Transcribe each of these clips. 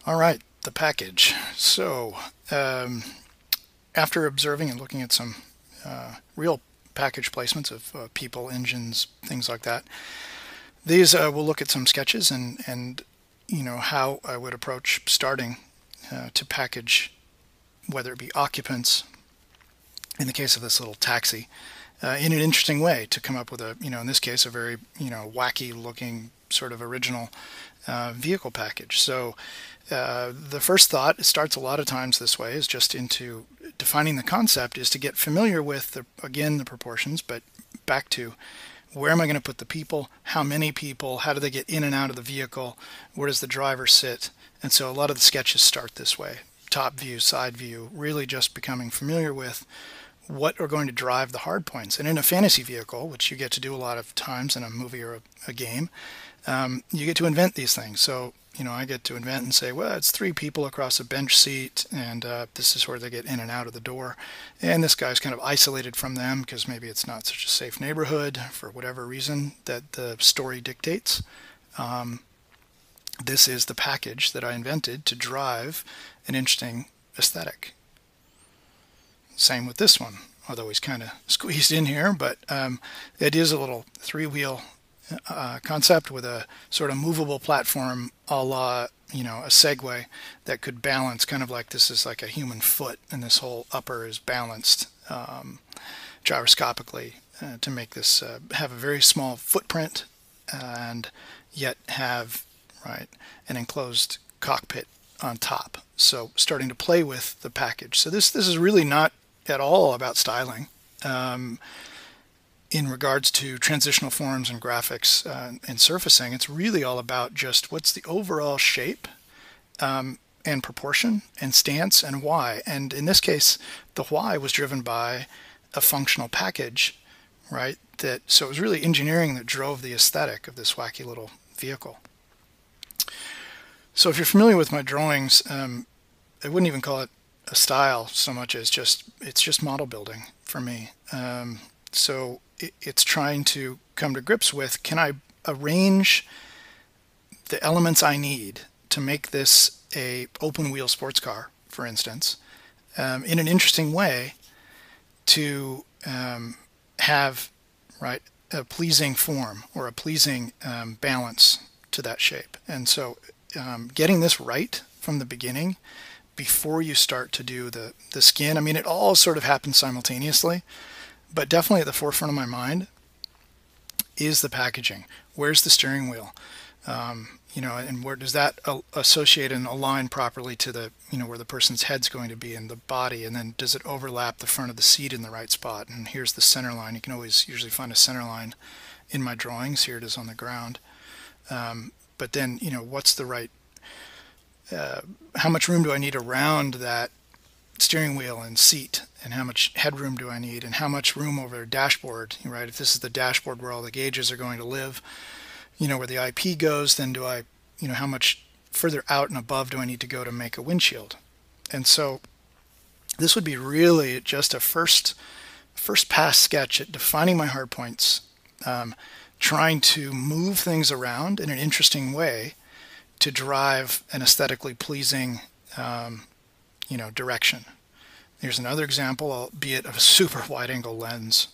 All right, the package. So, after observing and looking at some real package placements of people, engines, things like that, these we'll look at some sketches and how I would approach starting to package, whether it be occupants, in the case of this little taxi, in an interesting way to come up with a, in this case, a very, wacky looking sort of original vehicle package. So the first thought, it starts a lot of times this way, is just into defining the concept, is to get familiar with, again, the proportions, but back to where am I going to put the people, how many people, how do they get in and out of the vehicle, where does the driver sit? And so a lot of the sketches start this way. Top view, side view, really just becoming familiar with what are going to drive the hard points. And in a fantasy vehicle, which you get to do a lot of times in a movie or a game, you get to invent these things. So, I get to invent and say, well, it's three people across a bench seat, and this is where they get in and out of the door. And this guy's kind of isolated from them because maybe it's not such a safe neighborhood for whatever reason that the story dictates. This is the package that I invented to drive an interesting aesthetic. Same with this one, although he's kind of squeezed in here, but it is a little three-wheel concept with a sort of movable platform a la, a Segway that could balance, kind of like this is like a human foot, and this whole upper is balanced gyroscopically to make this have a very small footprint and yet have, right, an enclosed cockpit on top. So starting to play with the package. So this is really not at all about styling. In regards to transitional forms and graphics and surfacing, it's really all about just what's the overall shape and proportion and stance and why. And in this case, the why was driven by a functional package, right? So it was really engineering that drove the aesthetic of this wacky little vehicle. So if you're familiar with my drawings, I wouldn't even call it a style so much as it's just model building for me. So it's trying to come to grips with, can I arrange the elements I need to make this a open wheel sports car, for instance, in an interesting way to have, right, a pleasing form or a pleasing balance to that shape. And so getting this right from the beginning before you start to do the skin, I mean, it all sort of happens simultaneously. But definitely at the forefront of my mind is the packaging. Where's the steering wheel? And where does that associate and align properly to the, where the person's head's going to be in the body? And then does it overlap the front of the seat in the right spot? And here's the center line. You can always usually find a center line in my drawings. Here it is on the ground. But then, what's the right, how much room do I need around that steering wheel and seat, and how much headroom do I need, and how much room over the dashboard, right? If this is the dashboard where all the gauges are going to live, where the IP goes, then do I, how much further out and above do I need to go to make a windshield? And so this would be really just a first pass sketch at defining my hard points, trying to move things around in an interesting way to drive an aesthetically pleasing direction. Here's another example, albeit of a super wide angle lens.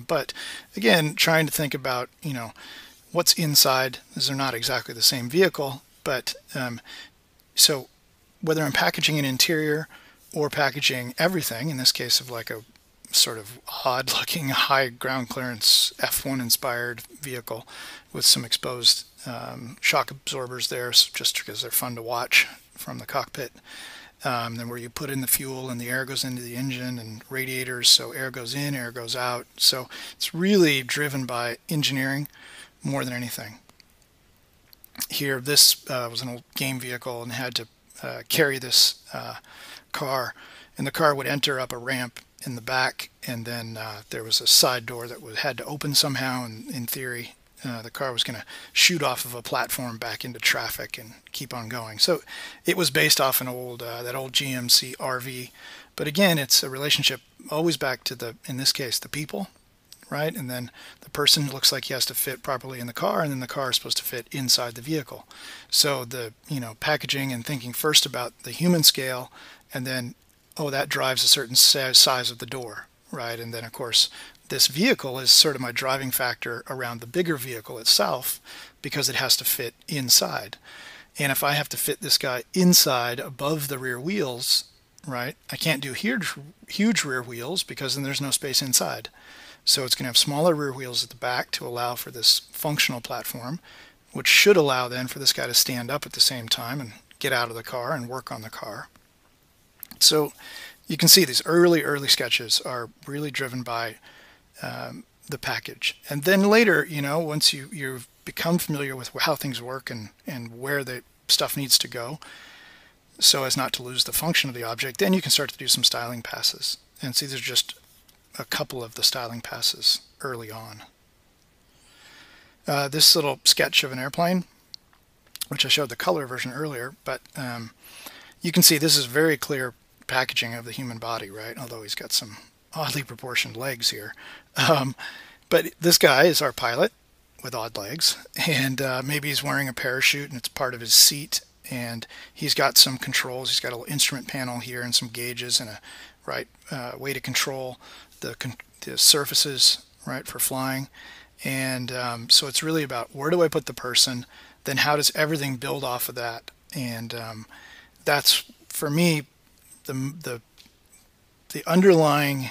But again, trying to think about, what's inside. These are not exactly the same vehicle, but so whether I'm packaging an interior or packaging everything, in this case of like a sort of odd looking high ground clearance F1 inspired vehicle with some exposed shock absorbers there, just because they're fun to watch from the cockpit. Then where you put in the fuel and the air goes into the engine, and radiators, so air goes in, air goes out. So it's really driven by engineering more than anything. Here, this was an old game vehicle and had to carry this car, and the car would enter up a ramp in the back, and then there was a side door that had to open somehow, and in theory the car was going to shoot off of a platform back into traffic and keep on going. So it was based off an old that old GMC RV, but again, it's a relationship always back to in this case, the people, right? And then the person looks like he has to fit properly in the car, and then the car is supposed to fit inside the vehicle. So the, packaging and thinking first about the human scale, and then, oh, that drives a certain size of the door, right? And then, of course, this vehicle is sort of my driving factor around the bigger vehicle itself because it has to fit inside. And if I have to fit this guy inside above the rear wheels, right, I can't do huge rear wheels because then there's no space inside. So it's going to have smaller rear wheels at the back to allow for this functional platform, which should allow then for this guy to stand up at the same time and get out of the car and work on the car. So you can see these early sketches are really driven by the package. And then later, once you've become familiar with how things work and where the stuff needs to go so as not to lose the function of the object, then you can start to do some styling passes. And see, there's just a couple of the styling passes early on. This little sketch of an airplane, which I showed the color version earlier, but you can see this is very clear packaging of the human body, right? Although he's got some oddly proportioned legs here. But this guy is our pilot with odd legs, and maybe he's wearing a parachute and it's part of his seat, and he's got some controls. He's got a little instrument panel here and some gauges and a way to control the surfaces, right, for flying. And so it's really about where do I put the person, then how does everything build off of that. And that's, for me, the underlying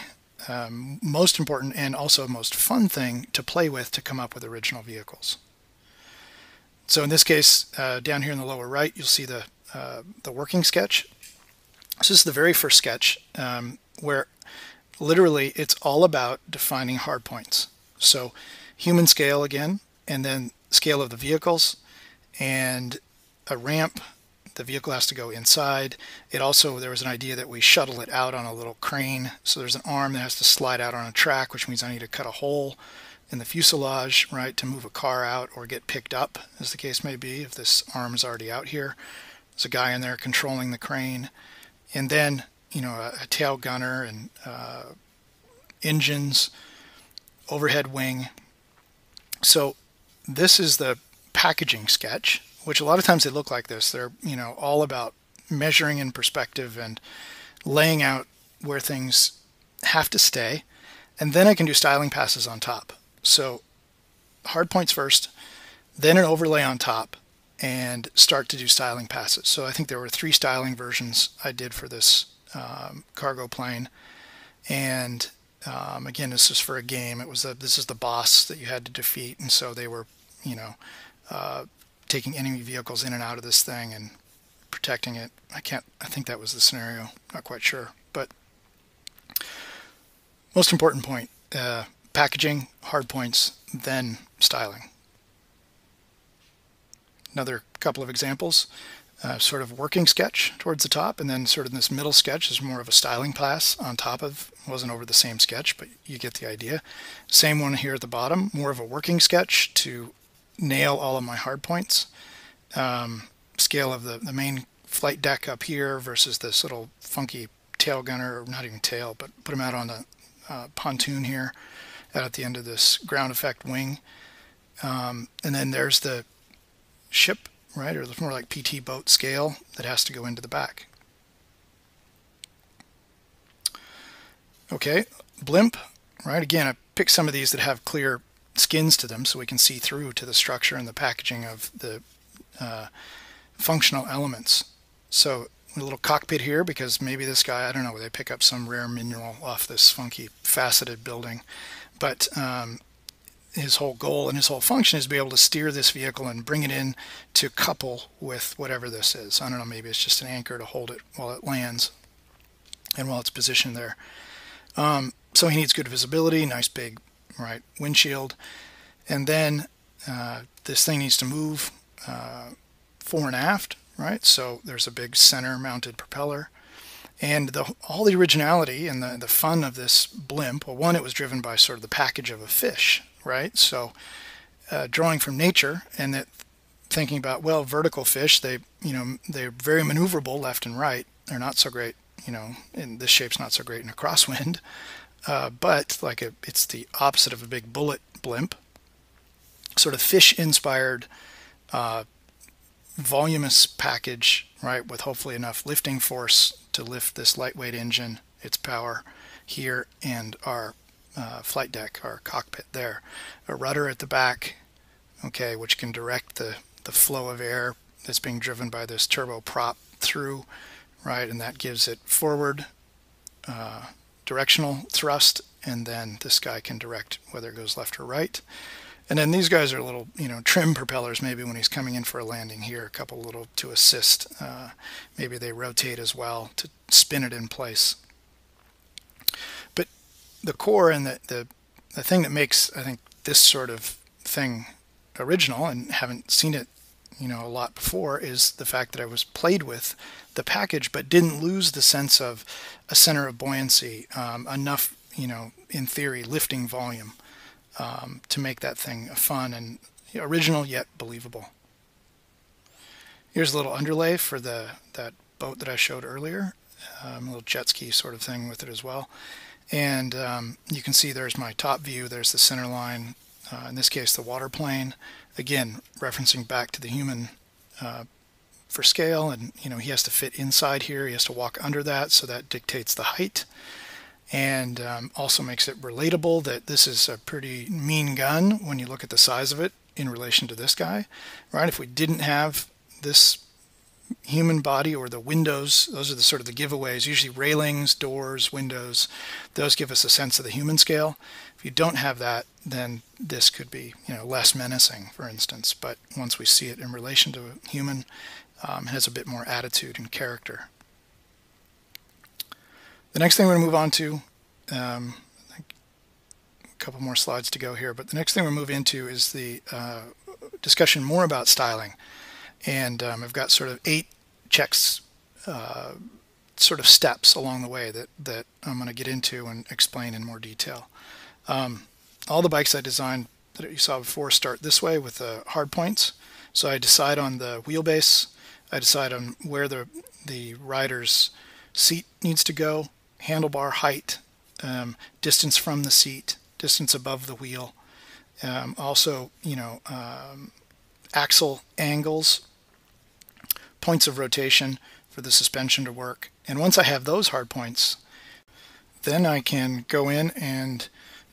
most important and also most fun thing to play with to come up with original vehicles. So in this case, down here in the lower right, you'll see the working sketch. This is the very first sketch where literally it's all about defining hard points. So human scale again, and then scale of the vehicles, and a ramp. The vehicle has to go inside. There was an idea that we shuttle it out on a little crane. So there's an arm that has to slide out on a track, which means I need to cut a hole in the fuselage, right, to move a car out or get picked up, as the case may be, if this arm is already out here. There's a guy in there controlling the crane. And then, a tail gunner and engines, overhead wing. So this is the packaging sketch, which a lot of times they look like this. They're, all about measuring in perspective and laying out where things have to stay. And then I can do styling passes on top. So hard points first, then an overlay on top, and start to do styling passes. So I think there were 3 styling versions I did for this cargo plane. And again, this is for a game. This is the boss that you had to defeat. And so they were, taking enemy vehicles in and out of this thing and protecting it. I think that was the scenario. Not quite sure. But most important point, packaging, hard points, then styling. Another couple of examples, sort of working sketch towards the top, and then sort of this middle sketch is more of a styling pass on top of, wasn't over the same sketch, but you get the idea. Same one here at the bottom, more of a working sketch to nail all of my hard points. Scale of the main flight deck up here versus this little funky tail gunner, or not even tail, but put them out on the pontoon here out at the end of this ground effect wing. And then there's the ship, right, or more like PT boat scale that has to go into the back. Okay, blimp, right, again, I picked some of these that have clear skins to them so we can see through to the structure and the packaging of the functional elements. So a little cockpit here because maybe this guy, I don't know, they pick up some rare mineral off this funky faceted building, but his whole goal and his whole function is to be able to steer this vehicle and bring it in to couple with whatever this is. I don't know, maybe it's just an anchor to hold it while it lands and while it's positioned there. So he needs good visibility, nice big, right, windshield, and then this thing needs to move fore and aft, right? So there's a big center mounted propeller, and all the originality and the fun of this blimp. Well, one, it was driven by sort of the package of a fish, right? So drawing from nature, and that thinking about, well, vertical fish, they're very maneuverable left and right. They're not so great, and this shape's not so great in a crosswind. but like it's the opposite of a big bullet blimp, sort of fish-inspired, voluminous package, right, with hopefully enough lifting force to lift this lightweight engine, its power here, and our flight deck, our cockpit there. A rudder at the back, okay, which can direct the flow of air that's being driven by this turbo prop through, right, and that gives it forward directional thrust, and then this guy can direct whether it goes left or right. And then these guys are little, trim propellers maybe when he's coming in for a landing here, a couple little to assist. Maybe they rotate as well to spin it in place. But the core and the thing that makes, I think, this sort of thing original, and haven't seen it, a lot before, is the fact that I was played with the package but didn't lose the sense of a center of buoyancy, enough, in theory, lifting volume. To make that thing fun and original yet believable. Here's a little underlay for that boat that I showed earlier, a little jet ski sort of thing with it as well. And you can see there's my top view, there's the center line, in this case the water plane, again referencing back to the human for scale, and he has to fit inside here, he has to walk under that, so that dictates the height. And also makes it relatable that this is a pretty mean gun when you look at the size of it in relation to this guy, right? If we didn't have this human body or the windows, those are the sort of the giveaways, usually railings, doors, windows, those give us a sense of the human scale. If you don't have that, then this could be, less menacing, for instance. But once we see it in relation to a human, it has a bit more attitude and character. The next thing we're going to move on to, I think a couple more slides to go here, but the next thing we'll move into is the discussion more about styling. And I've got sort of 8 checks, sort of steps along the way that I'm going to get into and explain in more detail. All the bikes I designed that you saw before start this way with the hard points. So I decide on the wheelbase, I decide on where the rider's seat needs to go, handlebar height, distance from the seat, distance above the wheel, also axle angles, points of rotation for the suspension to work. And once I have those hard points, then I can go in and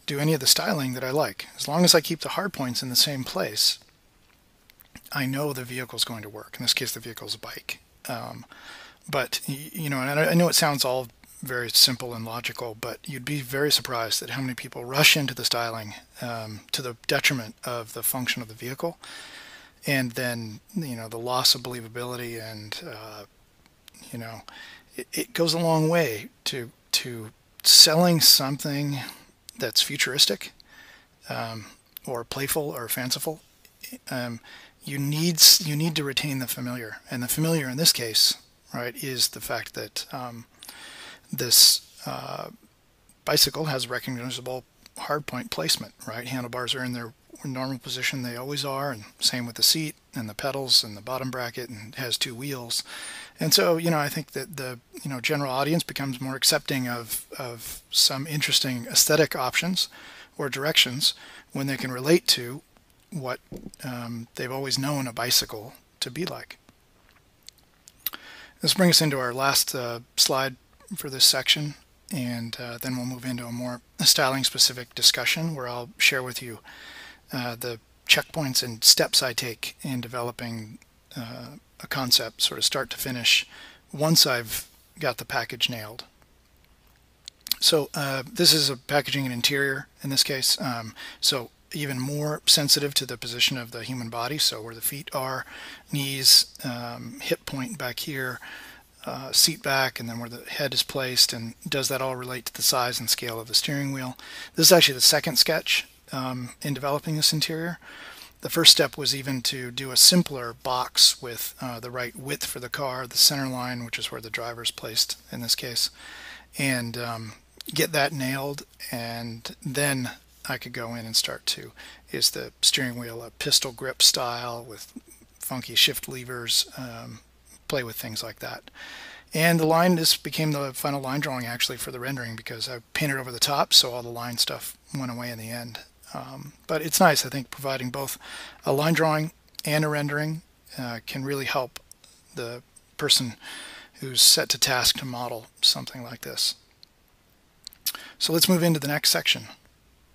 do any of the styling that I like. As long as I keep the hard points in the same place, I know the vehicle is going to work. In this case, the vehicle is a bike. But, and I know it sounds all very simple and logical, but you'd be very surprised at how many people rush into the styling to the detriment of the function of the vehicle. And then, the loss of believability and, it goes a long way to selling something that's futuristic or playful or fanciful. You need to retain the familiar. And the familiar in this case, right, is the fact that this bicycle has recognizable hardpoint placement, right? Handlebars are in their normal position, they always are, and same with the seat and the pedals and the bottom bracket, and has 2 wheels. And so, I think that the general audience becomes more accepting of some interesting aesthetic options or directions when they can relate to what they've always known a bicycle to be like. This brings us into our last slide for this section, and then we'll move into a more styling specific discussion where I'll share with you the checkpoints and steps I take in developing a concept sort of start to finish once I've got the package nailed. So this is a packaging and interior in this case, so even more sensitive to the position of the human body, so where the feet are, knees, hip point back here, seat back, and then where the head is placed, and does that all relate to the size and scale of the steering wheel. This is actually the second sketch in developing this interior. The first step was even to do a simpler box with the right width for the car, the center line, which is where the driver is placed in this case, and get that nailed, and then I could go in and start to, is the steering wheel a pistol grip style with funky shift levers, play with things like that. And the line, this became the final line drawing actually for the rendering because I painted over the top, so all the line stuff went away in the end. But it's nice, I think, providing both a line drawing and a rendering can really help the person who's set to task to model something like this. So let's move into the next section.